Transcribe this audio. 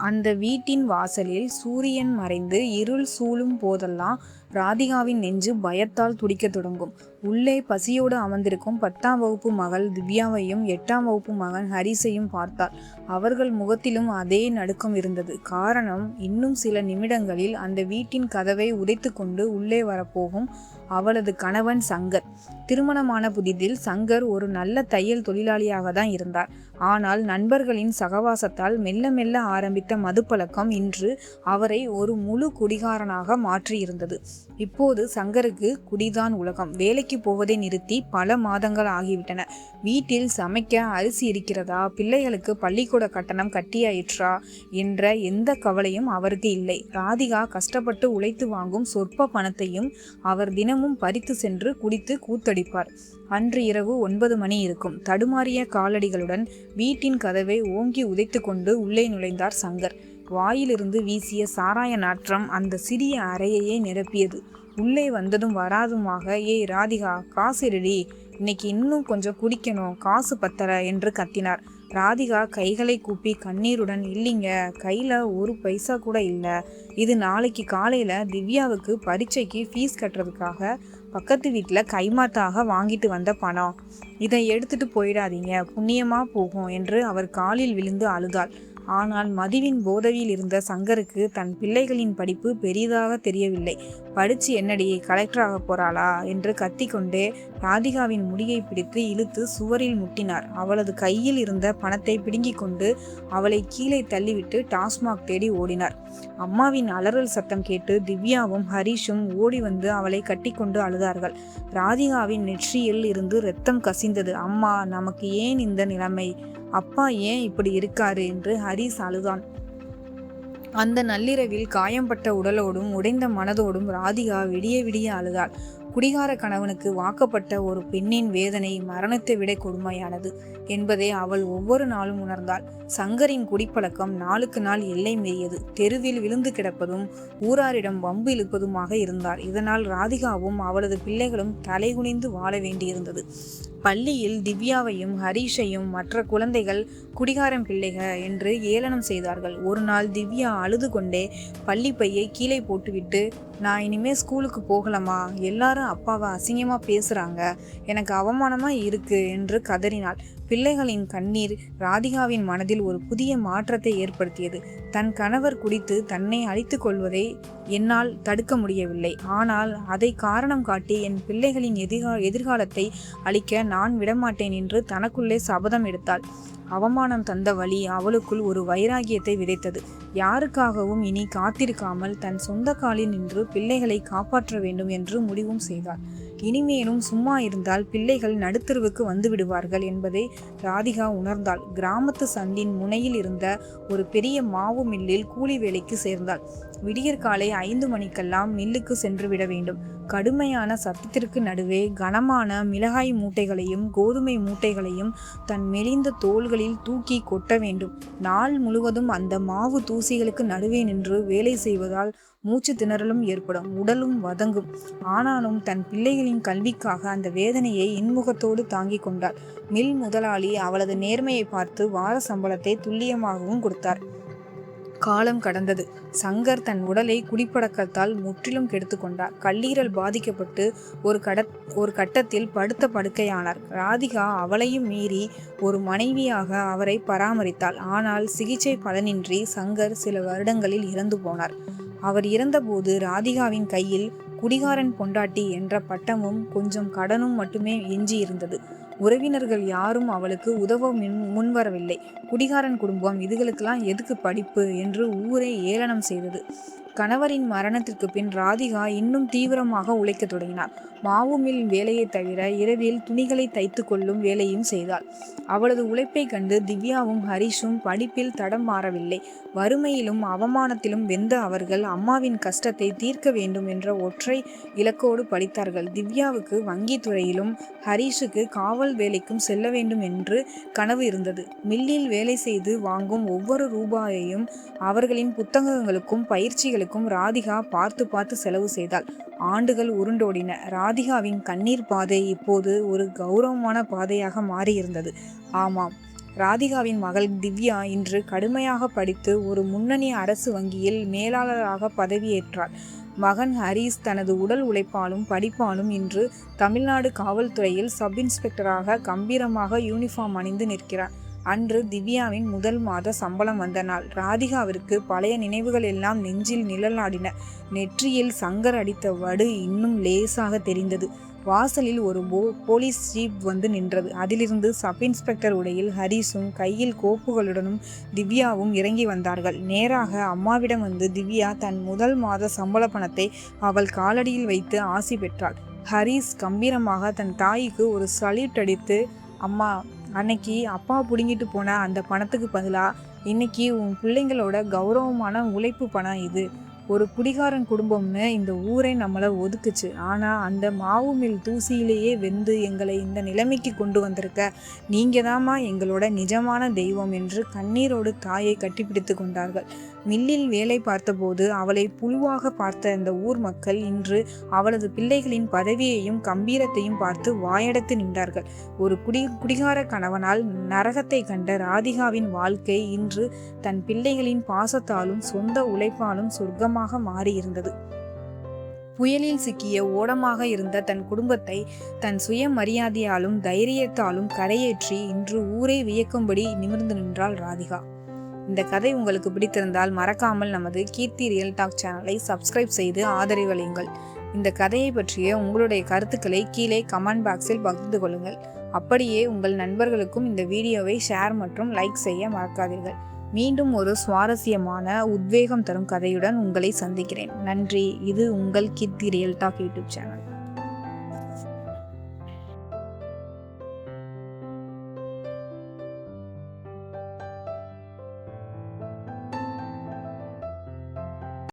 அந்த வீட்டின் வாசலில் சூரியன் மறைந்து இருள் சூழும் போதெல்லாம் ராதிகாவின் நெஞ்சு பயத்தால் துடிக்கத் தொடங்கும். உள்ளே பசியோடு அமர்ந்திருக்கும் 10ஆம் வகுப்பு மகள் திவ்யாவையும் 8ஆம் வகுப்பு மகன் ஹரிஸையும் பார்த்தாள். அவர்கள் முகத்திலும் அதே நடுக்கம் இருந்தது. காரணம், இன்னும் சில நிமிடங்களில் அந்த வீட்டின் கதவை உடைத்து கொண்டு உள்ளே வரப்போகும் அவளது கணவன் சங்கர். திருமணமான புதிதில் சங்கர் ஒரு நல்ல தையல் தொழிலாளியாக தான் இருந்தார். ஆனால் நண்பர்களின் சகவாசத்தால் மெல்ல மெல்ல ஆரம்பித்த மதுப்பழக்கம் இன்று அவரை ஒரு முழு குடிகாரனாக மாற்றியிருந்தது. இப்போது சங்கருக்கு குடிதான் உலகம். வேலைக்கு போவதை நிறுத்தி பல மாதங்கள் ஆகிவிட்டன. வீட்டில் சமைக்க அரிசி இருக்கிறதா, பிள்ளைகளுக்கு பள்ளிக்கூட கட்டணம் கட்டியாயிற்றா என்ற எந்த கவலையும் அவருக்கு இல்லை. ராதிகா கஷ்டப்பட்டு உழைத்து வாங்கும் சொற்ப பணத்தையும் அவர் தினமும் பறித்து சென்று குடித்து கூத்தடிப்பார். அன்று இரவு 9 மணி இருக்கும். தடுமாறிய காலடிகளுடன் வீட்டின் கதவை ஓங்கி உதைத்து கொண்டு உள்ளே நுழைந்தார் சங்கர். வாயிலிருந்து வீசிய சாராய நாற்றம் அந்த சிறிய அறையையே நிரப்பியது. உள்ளே வந்ததும் வராதுமாக, ஏய் ராதிகா, காசு ரெடி, இன்னைக்கு இன்னும் கொஞ்சம் குடிக்கணும், காசு பத்தல என்று கத்தினார். ராதிகா கைகளை கூப்பி கண்ணீருடன், இல்லைங்க, கையில் ஒரு பைசா கூட இல்லை. இது நாளைக்கு காலையில் திவ்யாவுக்கு பரீட்சைக்கு ஃபீஸ் கட்டுறதுக்காக பக்கத்து வீட்டில் கைமாத்தாக வாங்கிட்டு வந்த பணம். இதை எடுத்துட்டு போயிடாதீங்க, புண்ணியமாக போகும் என்று அவர் காலில் விழுந்து அழுதாள். ஆனால் மதுவின் போதையில் இருந்த சங்கருக்கு தன் பிள்ளைகளின் படிப்பு பெரிதாக தெரியவில்லை. படித்து என்னடி, கலெக்டராக போறாளா என்று கத்திக்கொண்டே ராதிகாவின் முடியை பிடித்து இழுத்து சுவரில் முட்டினார். அவளது கையில் இருந்த பணத்தை பிடுங்கிக் கொண்டு அவளை கீழே தள்ளிவிட்டு டாஸ்மாக் தேடி ஓடினார். அம்மாவின் அலறல் சத்தம் கேட்டு திவ்யாவும் ஹரிஷும் ஓடி வந்து அவளை கட்டிக்கொண்டு அழுதார்கள். ராதிகாவின் நெற்றியில் இருந்து இரத்தம் கசிந்தது. அம்மா, நமக்கு ஏன் இந்த நிலைமை? அப்பா ஏன் இப்படி இருக்காரு என்று ஹரிஸ் அழுதான். அந்த நள்ளிரவில் காயம்பட்ட உடலோடும் உடைந்த மனதோடும் ராதிகா விடிய விடிய அழுதாள். குடிகார கணவனுக்கு வாக்கப்பட்ட ஒரு பெண்ணின் வேதனை மரணத்தை விட கொடுமையானது என்பதை அவள் ஒவ்வொரு நாளும் உணர்ந்தாள். சங்கரின் குடிப்பழக்கம் நாளுக்கு நாள் எல்லை மீறியது. தெருவில் விழுந்து கிடப்பதும் ஊராரிடம் வம்பு இழுப்பதுமாக இருந்தார். இதனால் ராதிகாவும் அவளது பிள்ளைகளும் தலைகுனிந்து வாழ வேண்டியிருந்தது. பள்ளியில் திவ்யாவையும் ஹரிஷையும் மற்ற குழந்தைகள் குடிகாரம் பிள்ளைகள் என்று ஏளனம் செய்தார்கள். ஒரு நாள் திவ்யா அழுது கொண்டே பள்ளி பையை கீழே போட்டுவிட்டு, நான் இனிமே ஸ்கூலுக்கு போகலாமா, எல்லாரும் அப்பாவை அசிங்கமா பேசுறாங்க, எனக்கு அவமானமா இருக்கு என்று கதறினாள். பிள்ளைகளின் கண்ணீர் ராதிகாவின் மனதில் ஒரு புதிய மாற்றத்தை ஏற்படுத்தியது. தன் கணவர் குடித்து தன்னை அழித்து கொள்வதை என்னால் தடுக்க முடியவில்லை. ஆனால் அதை காரணம் காட்டி என் பிள்ளைகளின் எதிர்காலத்தை அழிக்க நான் விடமாட்டேன் என்று தனக்குள்ளே சபதம் எடுத்தாள். அவமானம் தந்த வழி அவளுக்குள் ஒரு வைராகியத்தை விதைத்தது. யாருக்காகவும் இனி காத்திருக்காமல் தன் சொந்த காலில் நின்று பிள்ளைகளை காப்பாற்ற வேண்டும் என்று முடிவும் செய்தாள். இனிமேலும் சும்மா இருந்தால் பிள்ளைகள் நடுத்தருவுக்கு வந்து விடுவார்கள் என்பதை ராதிகா உணர்ந்தாள். கிராமத்து சந்தின் முனையில் இருந்த ஒரு பெரிய மாவு மில்லில் கூலி வேலைக்கு சேர்ந்தாள். விடியற்காலை 5 மணிக்கெல்லாம் மில்லுக்கு சென்று விட வேண்டும். கடுமையான சத்தத்திற்கு நடுவே கனமான மிளகாய் மூட்டைகளையும் கோதுமை மூட்டைகளையும் தன் மெலிந்த தோள்களில் தூக்கி கொட்ட வேண்டும். நாள் முழுவதும் அந்த மாவு தூசிகளுக்கு நடுவே நின்று வேலை செய்வதால் மூச்சு திணறலும் ஏற்படும், உடலும் வதங்கும். ஆனாலும் தன் பிள்ளைகளின் கல்விக்காக அந்த வேதனையை இன்முகத்தோடு தாங்கிக் கொண்டாள். மில் முதலாளி அவளது நேர்மையை பார்த்து வார சம்பளத்தை துல்லியமாகவும் கொடுத்தார். காலம் கடந்தது. சங்கர் தன் உடலை குடிப்பழக்கத்தால் முற்றிலும் கெடுத்து கொண்டார். கல்லீரல் பாதிக்கப்பட்டு ஒரு கட்டத்தில் படுத்த படுக்கையானார். ராதிகா அவளையும் மீறி ஒரு மனைவியாக அவரை பராமரித்தாள். ஆனால் சிகிச்சை பலனின்றி சங்கர் சில வருடங்களில் இறந்து போனார். அவர் இறந்தபோது ராதிகாவின் கையில் குடிகாரன் பொண்டாட்டி என்ற பட்டமும் கொஞ்சம் கடனும் மட்டுமே எஞ்சி இருந்தது. உறவினர்கள் யாரும் அவளுக்கு உதவ முன்வரவில்லை. குடிகாரன் குடும்பம், இதுகளுக்கெல்லாம் எதுக்கு படிப்பு என்று ஊரை ஏளனம் செய்தது. கணவரின் மரணத்திற்கு பின் ராதிகா இன்னும் தீவிரமாக உழைக்க தொடங்கினார். மாவு மில் வேலையை தவிர இரவில் துணிகளை தைத்து கொள்ளும் வேலையும் செய்தாள். அவளது உழைப்பை கண்டு திவ்யாவும் ஹரிஷும் படிப்பில் தடம் மாறவில்லை. வறுமையிலும் அவமானத்திலும் வெந்த அவர்கள் அம்மாவின் கஷ்டத்தை தீர்க்க வேண்டும் என்ற ஒற்றை இலக்கோடு படித்தார்கள். திவ்யாவுக்கு வங்கி துறையிலும் ஹரிஷுக்கு காவல் வேலைக்கும் செல்ல வேண்டும் என்று கனவு இருந்தது. மில்லில் வேலை செய்து வாங்கும் ஒவ்வொரு ரூபாயையும் அவர்களின் புத்தகங்களுக்கும் பயிற்சிகளுக்கும் ராதிகா பார்த்து பார்த்து செலவு செய்தாள். ஆண்டுகள் உருண்டோடின. ராதிகாவின் கண்ணீர் பாதை இப்போது ஒரு கௌரவமான பாதையாக மாறியிருந்தது. ஆமாம், ராதிகாவின் மகள் திவ்யா இன்று கடுமையாக படித்து ஒரு முன்னணி அரசு வங்கியில் மேலாளராக பதவியேற்றார். மகன் ஹரீஸ் தனது உடல் உழைப்பாலும் படிப்பாலும் இன்று தமிழ்நாடு காவல்துறையில் சப் இன்ஸ்பெக்டராக கம்பீரமாக யூனிஃபார்ம் அணிந்து நிற்கிறார். அன்று திவ்யாவின் முதல் மாத சம்பளம் வந்த நாள். ராதிகாவிற்கு பழைய நினைவுகள் எல்லாம் நெஞ்சில் நிழலாடின. நெற்றியில் சங்கர் அடித்த வடு இன்னும் லேசாக தெரிந்தது. வாசலில் ஒரு போலீஸ் ஜீப் வந்து நின்றது. அதிலிருந்து சப் இன்ஸ்பெக்டர் உடையில் ஹரீஸும் கையில் கோப்புகளுடனும் திவ்யாவும் இறங்கி வந்தார்கள். நேராக அம்மாவிடம் வந்து திவ்யா தன் முதல் மாத சம்பள பணத்தை அவள் காலடியில் வைத்து ஆசி பெற்றாள். ஹரீஸ் கம்பீரமாக தன் தாய்க்கு ஒரு சல்யூட் அடித்து, அம்மா, அன்னைக்கு அப்பா பிடுங்கிட்டு போன அந்த பணத்துக்கு பதிலாக இன்னைக்கு உன் பிள்ளைங்களோட கௌரவமான உழைப்பு பணம் இது. ஒரு குடிகாரன் குடும்பம்னு இந்த ஊரே நம்மளை ஒதுக்குச்சு. ஆனால் அந்த மாவு மில் தூசியிலேயே வெந்து எங்களை இந்த நிலைமைக்கு கொண்டு வந்திருக்க நீங்கள் தாம்மா எங்களோட நிஜமான தெய்வம் என்று கண்ணீரோடு தாயை கட்டிப்பிடித்து கொண்டார்கள். மில்லில் வேலை பார்த்தபோது அவளை புழுவாக பார்த்த இந்த ஊர் மக்கள் இன்று அவளது பிள்ளைகளின் பதவியையும் கம்பீரத்தையும் பார்த்து வாயடைத்து நின்றார்கள். ஒரு குடிகார கணவனால் நரகத்தை கண்ட ராதிகாவின் வாழ்க்கை இன்று தன் பிள்ளைகளின் பாசத்தாலும் சொந்த உழைப்பாலும் சொர்க்கமாக மாறியிருந்தது. புயலில் சிக்கிய ஓடமாக இருந்த தன் குடும்பத்தை தன் சுயமரியாதையாலும் தைரியத்தாலும் கரையேற்றி இன்று ஊரே வியக்கும்படி நிமிர்ந்து நின்றாள் ராதிகா. இந்த கதை உங்களுக்கு பிடித்திருந்தால் மறக்காமல் நமது கீர்த்தி ரியல் டாக் சேனலை சப்ஸ்கிரைப் செய்து ஆதரவளியுங்கள். இந்த கதையை பற்றிய உங்களுடைய கருத்துக்களை கீழே கமெண்ட் பாக்ஸில் பகிர்ந்து கொள்ளுங்கள். அப்படியே உங்கள் நண்பர்களுக்கும் இந்த வீடியோவை ஷேர் மற்றும் லைக் செய்ய மறக்காதீர்கள். மீண்டும் ஒரு சுவாரஸ்யமான உத்வேகம் தரும் கதையுடன் உங்களை சந்திக்கிறேன். நன்றி. இது உங்கள் கீர்த்தி ரியல் டாக் யூடியூப் சேனல்.